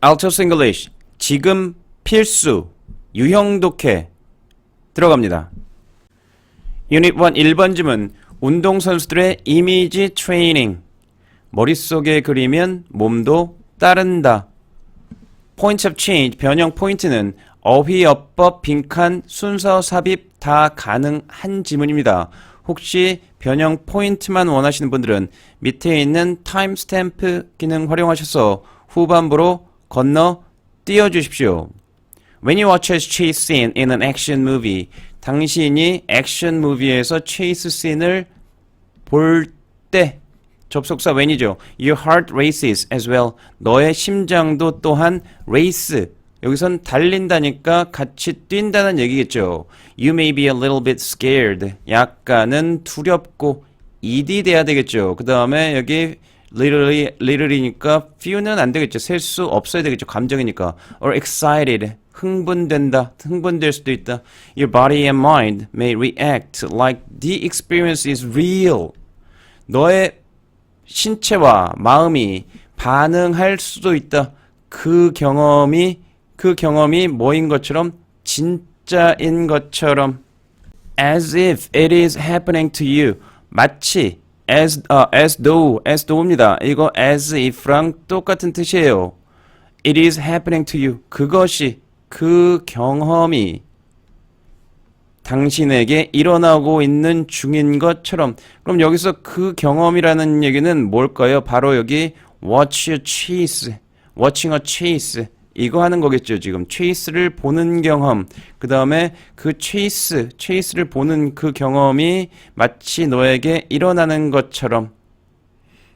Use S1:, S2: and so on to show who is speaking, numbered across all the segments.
S1: Altos English. 지금 필수. 유형 독해. 들어갑니다. 유닛 1 1번 지문. 운동선수들의 이미지 트레이닝. 머릿속에 그리면 몸도 따른다. Points of change. 변형 포인트는 어휘, 어법, 빈칸, 순서, 삽입 다 가능한 지문입니다. 혹시 변형 포인트만 원하시는 분들은 밑에 있는 타임스탬프 기능 활용하셔서 후반부로 건너 띄워주십시오. When you watch a chase scene in an action movie, 당신이 액션 무비에서 chase scene을 볼 때, 접속사 when이죠. Your heart races as well. 너의 심장도 또한 race. 여기선 달린다니까 같이 뛴다는 얘기겠죠. You may be a little bit scared. 약간은 두렵고 ed이 돼야 되겠죠. 그 다음에 여기 little이니까 few는 안 되겠죠. 셀 수 없어야 되겠죠. 감정이니까. Or excited. 흥분된다. 흥분될 수도 있다. Your body and mind may react like the experience is real. 너의 신체와 마음이 반응할 수도 있다. 그 경험이 뭐인 것처럼 진짜인 것처럼 as if it is happening to you. 마치 as though입니다. 이거 as if랑 똑같은 뜻이에요. It is happening to you. 그것이 그 경험이 당신에게 일어나고 있는 중인 것처럼. 그럼 여기서 그 경험이라는 얘기는 뭘까요? 바로 여기 watching a chase 이거 하는 거겠죠. 지금 chase를 보는 경험, 그 다음에 그 chase를 보는 그 경험이 마치 너에게 일어나는 것처럼.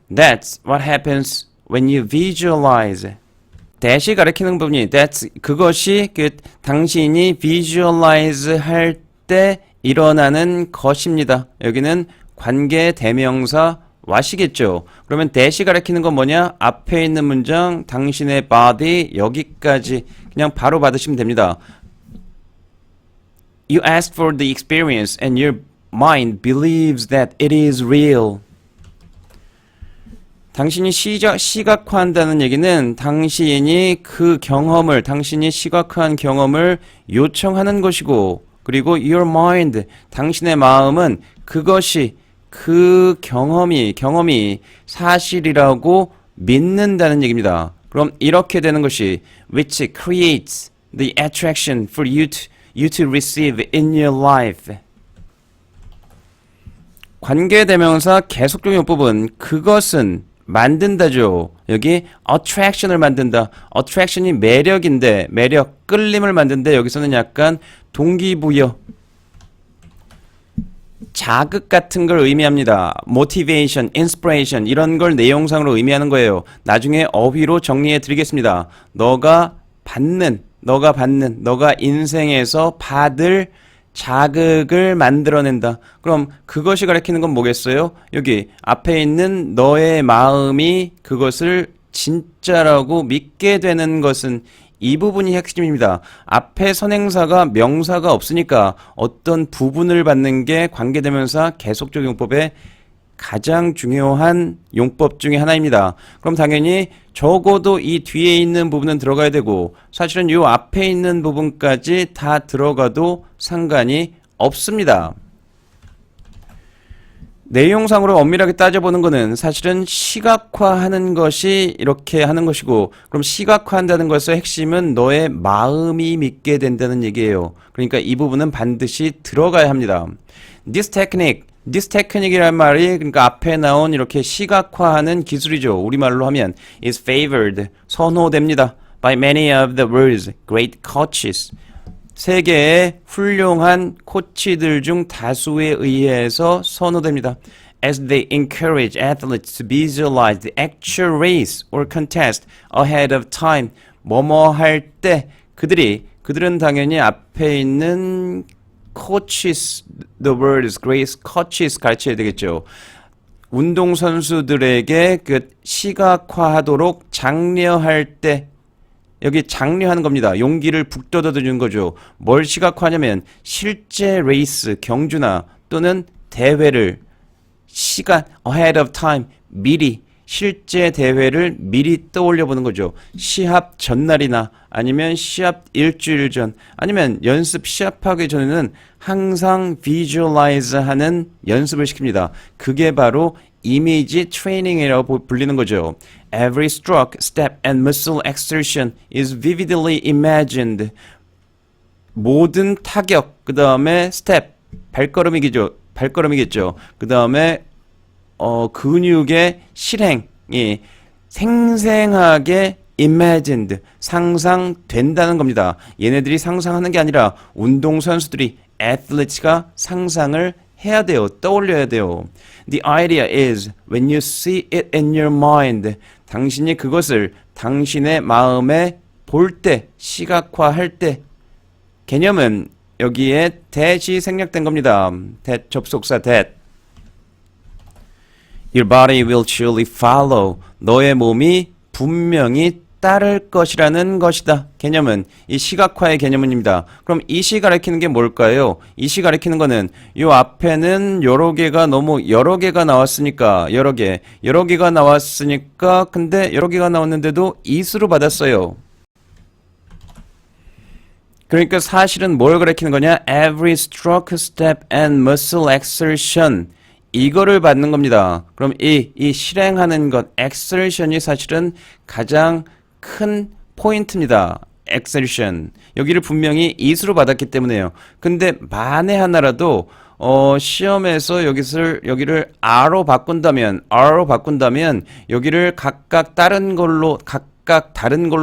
S1: That's what happens when you visualize. 대시 가리키는 부분이 그것이 당신이 visualize 할 때 일어나는 것입니다. 여기는 관계 대명사 what이겠죠. 그러면 대시 가리키는 건 뭐냐? 앞에 있는 문장 당신의 body 여기까지 그냥 바로 받으시면 됩니다. You asked for the experience and your mind believes that it is real. 당신이 시각화한다는 얘기는 당신이 당신이 시각화한 경험을 요청하는 것이고, 그리고 your mind, 당신의 마음은 그것이 그 경험이 사실이라고 믿는다는 얘기입니다. 그럼 이렇게 되는 것이 which creates the attraction for you to receive in your life. 관계대명사 계속적 용법은 그것은 만든다죠. 여기 attraction을 만든다. attraction이 매력인데, 끌림을 만든데 여기서는 약간 동기부여, 자극 같은 걸 의미합니다. motivation, inspiration 이런 걸 내용상으로 의미하는 거예요. 나중에 어휘로 정리해 드리겠습니다. 너가 인생에서 받을 자극을 만들어낸다. 그럼 그것이 가리키는 건 뭐겠어요? 여기 앞에 있는 너의 마음이 그것을 진짜라고 믿게 되는 것은 이 부분이 핵심입니다. 앞에 선행사가 명사가 없으니까 어떤 부분을 받는 게 관계대명사 계속적 용법의 가장 중요한 용법 중에 하나입니다. 그럼 당연히 적어도 이 뒤에 있는 부분은 들어가야 되고, 사실은 이 앞에 있는 부분까지 다 들어가도 상관이 없습니다. 내용상으로 엄밀하게 따져보는 거는 사실은 시각화하는 것이 이렇게 하는 것이고, 그럼 시각화한다는 것의 핵심은 너의 마음이 믿게 된다는 얘기예요. 그러니까 이 부분은 반드시 들어가야 합니다. This technique이란 말이 그러니까 앞에 나온 이렇게 시각화하는 기술이죠. 우리말로 하면 is favored, 선호됩니다. by many of the world's great coaches. 세계의 훌륭한 코치들 중 다수에 의해서 선호됩니다. As they encourage athletes to visualize the actual race or contest ahead of time. 뭐뭐 할 때 그들은 당연히 앞에 있는 coaches, the word is great coaches 가르쳐야 되겠죠. 운동선수들에게 시각화하도록 장려할 때, 여기 장려하는 겁니다. 용기를 북돋아주는 거죠. 뭘 시각화하냐면 실제 레이스, 경주나 또는 대회를 시간 ahead of time, 미리 실제 대회를 미리 떠올려 보는 거죠. 시합 전날이나 아니면 시합 일주일 전 아니면 연습 시합하기 전에는 항상 visualize 하는 연습을 시킵니다. 그게 바로 이미지 트레이닝이라고 불리는 거죠. Every stroke, step and muscle exertion is vividly imagined. 모든 타격, 그 다음에 스텝, 발걸음이겠죠. 그 다음에 근육의 실행이 생생하게 imagined, 상상된다는 겁니다. 얘네들이 상상하는 게 아니라 운동선수들이 athletes가 상상을 해야 돼요. 떠올려야 돼요. The idea is when you see it in your mind, 당신이 그것을 당신의 마음에 볼 때, 시각화할 때, 개념은 여기에 that이 생략된 겁니다. that 접속사 that. Your body will surely follow. 너의 몸이 분명히 따를 것이라는 것이다. 개념은 이 시각화의 개념입니다. 그럼 이시 가리키는 게 뭘까요? 이시 가리키는 거는 요 앞에는 여러 개가 나왔으니까 여러 개가 나왔으니까 근데 여러 개가 나왔는데도 이수로 받았어요. 그러니까 사실은 뭘 가리키는 거냐? Every stroke, step and muscle exertion. 이거를 받는 겁니다. 그럼 이 실행하는 것, exertion이 사실은 가장 큰 포인트입니다. exertion. 여기를 분명히 이수로 받았기 때문에요. 근데 만에 하나라도 시험에서 여기를 R로 바꾼다면 여기를 각각 다른 걸로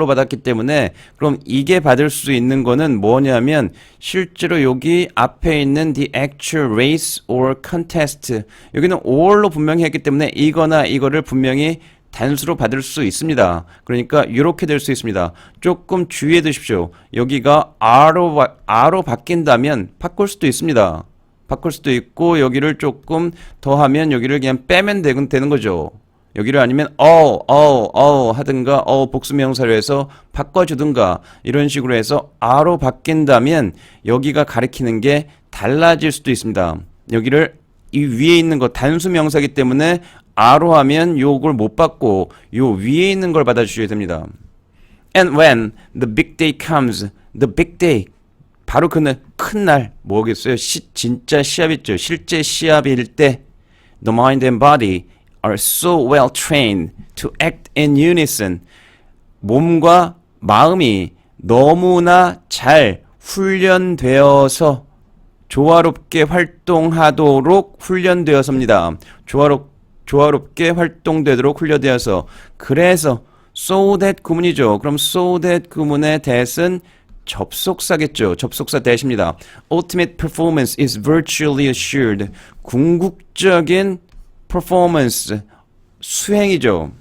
S1: 받았기 때문에 그럼 이게 받을 수 있는 거는 뭐냐면 실제로 여기 앞에 있는 the actual race or contest 여기는 or로 분명히 했기 때문에 이거나 이거를 분명히 단수로 받을 수 있습니다. 그러니까 이렇게 될 수 있습니다. 조금 주의해 두십시오. 여기가 R로 바뀐다면 바꿀 수도 있습니다. 바꿀 수도 있고 여기를 조금 더하면 여기를 그냥 빼면 되는 거죠. 여기를 아니면 하든가 복수명사로 해서 바꿔주든가 이런 식으로 해서 R로 바뀐다면 여기가 가리키는 게 달라질 수도 있습니다. 여기를 이 위에 있는 거 단수명사기 때문에 R로 하면 요걸 못 받고 요 위에 있는 걸 받아주셔야 됩니다. And when the big day comes, the big day 바로 그 큰 날 뭐겠어요? 진짜 시합 있죠. 실제 시합일 때 the mind and body are so well trained to act in unison. 몸과 마음이 너무나 잘 훈련되어서 조화롭게 활동하도록 훈련되어서입니다. 조화롭게 활동되도록 훈련되어서 그래서 so that 구문이죠. 그럼 so that 구문의 that은 접속사겠죠. 접속사 that입니다. Ultimate performance is virtually assured. 궁극적인 performance 수행이죠.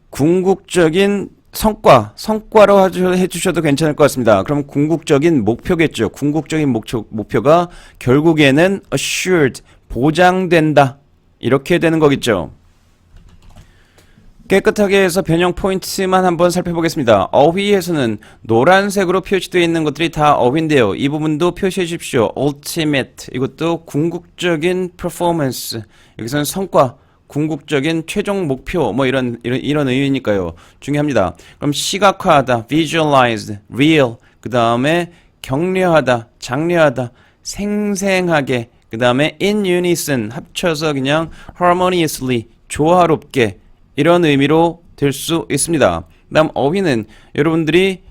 S1: 궁극적인 성과로 해주셔도 괜찮을 것 같습니다. 그럼 궁극적인 목표겠죠. 궁극적인 목표가 결국에는 assured 보장된다 이렇게 되는 거겠죠. 깨끗하게 해서 변형 포인트만 한번 살펴보겠습니다. 어휘에서는 노란색으로 표시되어 있는 것들이 다 어휘인데요. 이 부분도 표시해 주십시오. ultimate 이것도 궁극적인 performance 여기서는 성과 궁극적인 최종 목표 뭐 이런 의미니까요. 중요합니다. 그럼 시각화하다 visualized real 그 다음에 격려하다 장려하다 생생하게 그 다음에 in unison 합쳐서 그냥 harmoniously 조화롭게 이런 의미로 될 수 있습니다. 다음 어휘는 여러분들이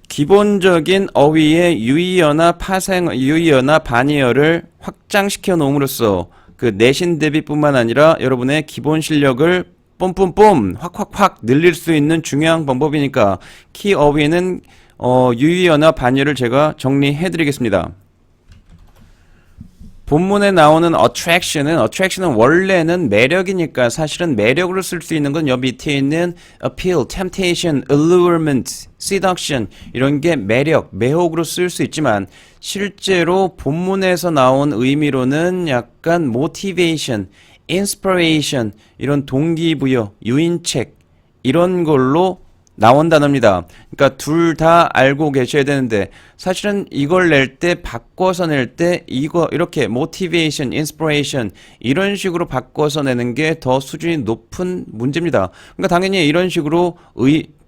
S1: 기본적인 어휘의 유의어나 유의어나 반의어를 확장시켜 놓음으로써 그 내신 대비뿐만 아니라 여러분의 기본 실력을 뿜뿜뿜 확 늘릴 수 있는 중요한 방법이니까 키 어휘는 유의어나 반의어를 제가 정리해 드리겠습니다. 본문에 나오는 attraction은 원래는 매력이니까 사실은 매력으로 쓸 수 있는 건 여기 밑에 있는 appeal, temptation, allurement, seduction 이런 게 매력, 매혹으로 쓸 수 있지만 실제로 본문에서 나온 의미로는 약간 motivation, inspiration 이런 동기부여, 유인책 이런 걸로 나온 단어입니다. 그러니까 둘 다 알고 계셔야 되는데 사실은 이걸 낼 때 바꿔서 낼 때 이거 이렇게 motivation, inspiration 이런 식으로 바꿔서 내는 게 더 수준이 높은 문제입니다. 그러니까 당연히 이런 식으로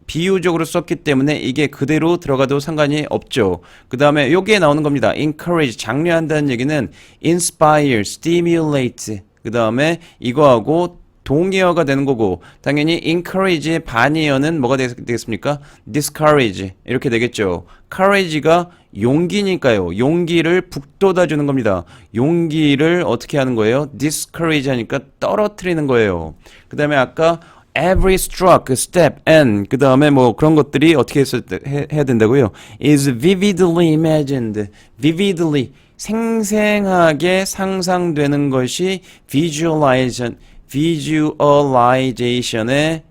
S1: 비유적으로 썼기 때문에 이게 그대로 들어가도 상관이 없죠. 그 다음에 여기에 나오는 겁니다. encourage, 장려한다는 얘기는 inspire, stimulate 그 다음에 이거하고 동의어가 되는 거고 당연히 encourage의 반의어는 뭐가 되겠습니까? discourage 이렇게 되겠죠. courage가 용기니까요. 용기를 북돋아 주는 겁니다. 용기를 어떻게 하는 거예요? discourage 하니까 떨어뜨리는 거예요. 그 다음에 아까 every stroke, step, and 그 다음에 뭐 그런 것들이 어떻게 해야 된다고요? is vividly imagined, vividly 생생하게 상상되는 것이 visualization의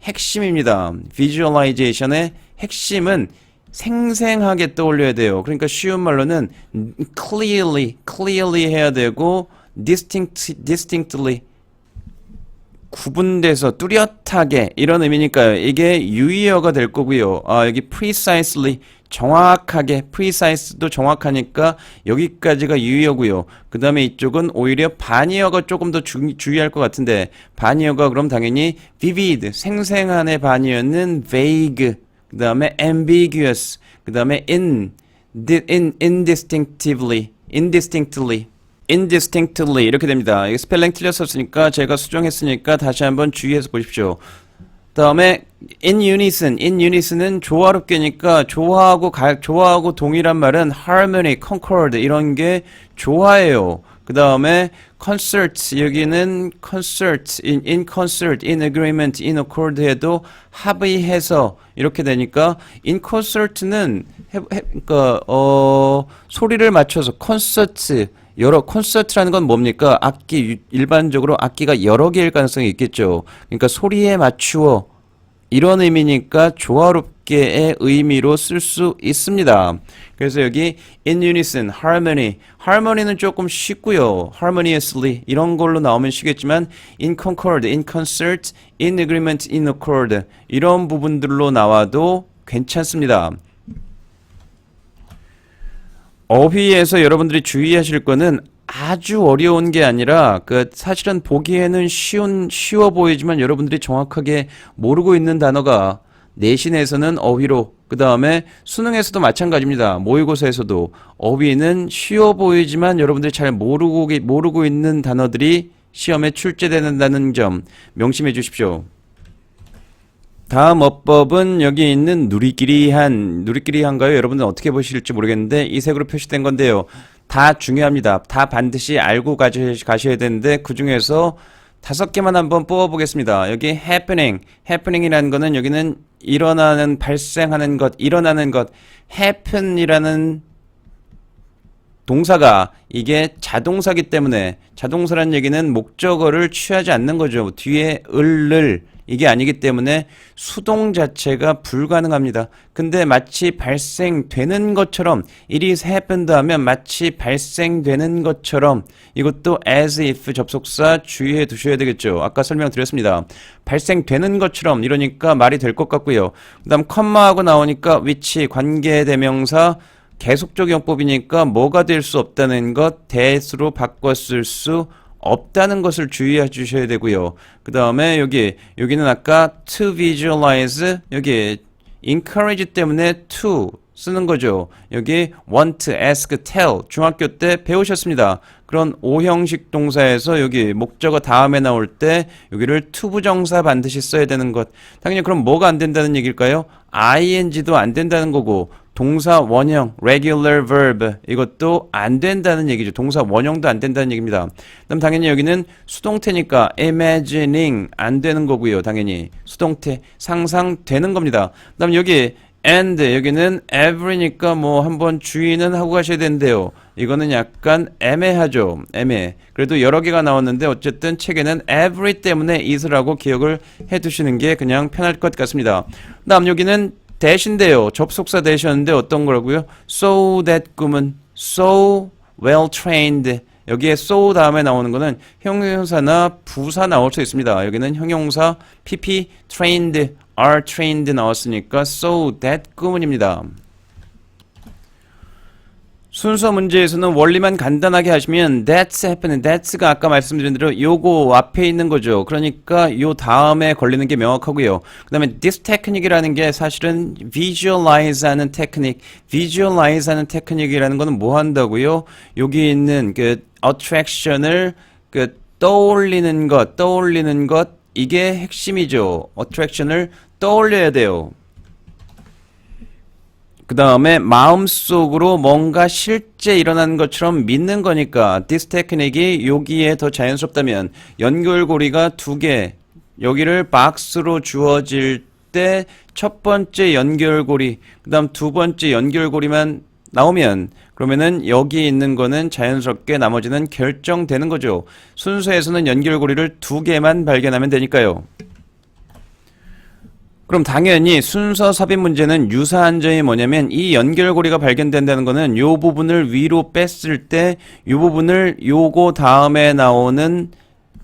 S1: 핵심입니다. visualization의 핵심은 생생하게 떠올려야 돼요. 그러니까 쉬운 말로는 clearly 해야 되고 distinctly 구분돼서 뚜렷하게 이런 의미니까요. 이게 유의어가 될 거고요. 여기 precisely 정확하게 precise도 정확하니까 여기까지가 유의어고요. 그 다음에 이쪽은 오히려 반의어가 조금 더 주의할 것 같은데 반의어가 그럼 당연히 vivid 생생한의 반의어는 vague 그 다음에 ambiguous 그 다음에 indistinctly 이렇게 됩니다. 이게 스펠링 틀렸었으니까 제가 수정했으니까 다시 한번 주의해서 보십시오. 다음에 in unison은 조화롭게니까 조화하고 동일한 말은 harmony, concord 이런 게 조화예요. 그 다음에 concert 여기는 concert, in concert, in agreement, in accord 해도 합의해서 이렇게 되니까 in concert는 그러니까 소리를 맞춰서 콘서트 콘서트라는 건 뭡니까? 일반적으로 악기가 여러 개일 가능성이 있겠죠. 그러니까 소리에 맞추어 이런 의미니까 조화롭게의 의미로 쓸 수 있습니다. 그래서 여기 in unison, harmony는 조금 쉽고요. harmoniously 이런 걸로 나오면 쉽겠지만 in concord, in concert, in agreement, in accord 이런 부분들로 나와도 괜찮습니다. 어휘에서 여러분들이 주의하실 거는 아주 어려운 게 아니라 사실은 보기에는 쉬워 보이지만 여러분들이 정확하게 모르고 있는 단어가 내신에서는 어휘로 그 다음에 수능에서도 마찬가지입니다. 모의고사에서도 어휘는 쉬워 보이지만 여러분들이 잘 모르고 있는 단어들이 시험에 출제된다는 점 명심해 주십시오. 다음 어법은 여기 있는 누리끼리한가요? 여러분들 어떻게 보실지 모르겠는데 이 색으로 표시된 건데요. 다 중요합니다. 다 반드시 알고 가셔야 되는데 그 중에서 5개만 한번 뽑아보겠습니다. 여기 happening이라는 거는 여기는 발생하는 것, 일어나는 것, happen이라는 동사가 이게 자동사기 때문에 자동사라는 얘기는 목적어를 취하지 않는 거죠. 뒤에 을을 이게 아니기 때문에 수동 자체가 불가능합니다. 근데 마치 발생되는 것처럼 it is happened 하면 마치 발생되는 것처럼 이것도 as if 접속사 주의해 두셔야 되겠죠. 아까 설명드렸습니다. 발생되는 것처럼 이러니까 말이 될 것 같고요. 그 다음 컴마하고 나오니까 which 관계대명사 계속적 용법이니까 뭐가 될 수 없다는 것 that으로 바꿨을 수 없다는 것을 주의해 주셔야 되고요. 그 다음에 여기는 아까 to visualize 여기 encourage 때문에 to 쓰는 거죠. 여기 want, ask, tell 중학교 때 배우셨습니다. 그런 오형식 동사에서 여기 목적어 다음에 나올 때 여기를 to 부정사 반드시 써야 되는 것. 당연히 그럼 뭐가 안 된다는 얘기일까요? ing도 안 된다는 거고 동사 원형 regular verb 이것도 안 된다는 얘기죠. 동사 원형도 안 된다는 얘기입니다. 그럼 당연히 여기는 수동태니까 imagining 안 되는 거고요. 당연히 수동태 상상되는 겁니다. 그다음 여기 and 여기는 every니까 뭐 한번 주의는 하고 가셔야 되는데요. 이거는 약간 애매하죠. 그래도 여러 개가 나왔는데 어쨌든 책에는 every 때문에 is라고 기억을 해두시는 게 그냥 편할 것 같습니다. 그다음 여기는 that인데요. 접속사 that이었는데 어떤 거라고요? So that 꿈은 so well trained 여기에 so 다음에 나오는 거는 형용사나 부사 나올 수 있습니다. 여기는 형용사 pp trained are trained 나왔으니까 so that 구문입니다. 순서 문제에서는 원리만 간단하게 하시면 that's happening, that's가 아까 말씀드린 대로 요거 앞에 있는 거죠. 그러니까 요 다음에 걸리는 게 명확하고요. 그 다음에 this technique이라는 게 사실은 visualize 하는 테크닉, visualize 하는 테크닉이라는 거는 뭐 한다고요? 여기 있는 그 attraction을 그 떠올리는 것 이게 핵심이죠. attraction을 떠올려야 돼요. 그 다음에 마음속으로 뭔가 실제 일어나는 것처럼 믿는 거니까 this technique이 여기에 더 자연스럽다면 연결고리가 두 개 여기를 박스로 주어질 때 첫 번째 연결고리 그 다음 두 번째 연결고리만 나오면 그러면은 여기 있는 거는 자연스럽게 나머지는 결정되는 거죠. 순서에서는 연결고리를 두 개만 발견하면 되니까요. 그럼 당연히 순서 삽입 문제는 유사한 점이 뭐냐면 이 연결고리가 발견된다는 거는 요 부분을 위로 뺐을 때 요 부분을 요거 다음에 나오는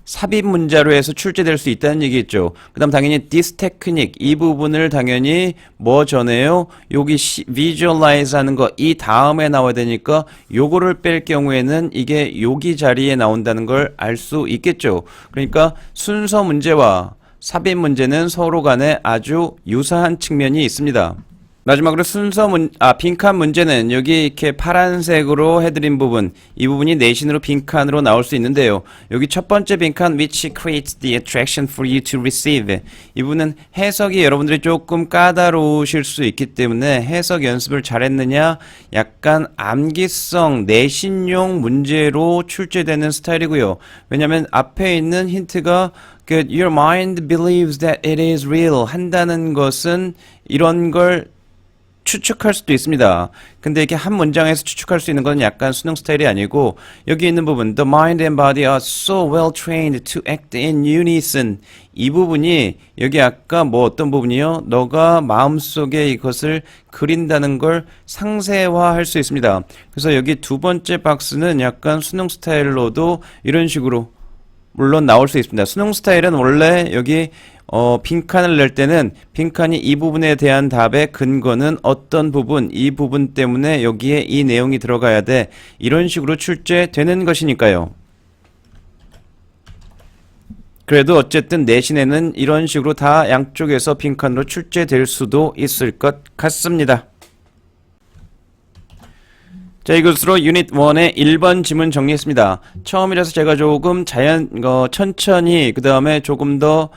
S1: 삽입 문자로 해서 출제될 수 있다는 얘기겠죠. 그 다음 당연히 this technique 이 부분을 당연히 뭐 전에요? 여기 visualize 하는 거 이 다음에 나와야 되니까 요거를 뺄 경우에는 이게 여기 자리에 나온다는 걸 알 수 있겠죠. 그러니까 순서 문제와 삽입 문제는 서로 간에 아주 유사한 측면이 있습니다. 마지막으로 빈칸 문제는 여기 이렇게 파란색으로 해드린 부분, 이 부분이 내신으로 빈칸으로 나올 수 있는데요. 여기 첫 번째 빈칸, which creates the attraction for you to receive. 이 부분은 해석이 여러분들이 조금 까다로우실 수 있기 때문에 해석 연습을 잘했느냐, 약간 암기성, 내신용 문제로 출제되는 스타일이고요. 왜냐면 앞에 있는 힌트가 your mind believes that it is real 한다는 것은 이런 걸 추측할 수도 있습니다. 근데 이게 한 문장에서 추측할 수 있는 건 약간 수능 스타일이 아니고 여기 있는 부분 The mind and body are so well trained to act in unison 이 부분이 여기 아까 뭐 어떤 부분이요? 너가 마음속에 이것을 그린다는 걸 상세화할 수 있습니다. 그래서 여기 두 번째 박스는 약간 수능 스타일로도 이런 식으로 물론 나올 수 있습니다. 수능 스타일은 원래 여기 빈칸을 낼 때는 빈칸이 이 부분에 대한 답의 근거는 어떤 부분, 이 부분 때문에 여기에 이 내용이 들어가야 돼. 이런 식으로 출제되는 것이니까요. 그래도 어쨌든 내신에는 이런 식으로 다 양쪽에서 빈칸으로 출제될 수도 있을 것 같습니다. 자, 이것으로 유닛 1의 1번 지문 정리했습니다. 처음이라서 제가 조금 천천히 그 다음에 조금 더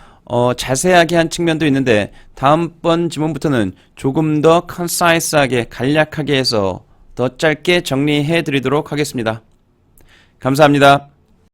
S1: 자세하게 한 측면도 있는데 다음번 지문부터는 조금 더 컨사이스하게 간략하게 해서 더 짧게 정리해 드리도록 하겠습니다. 감사합니다.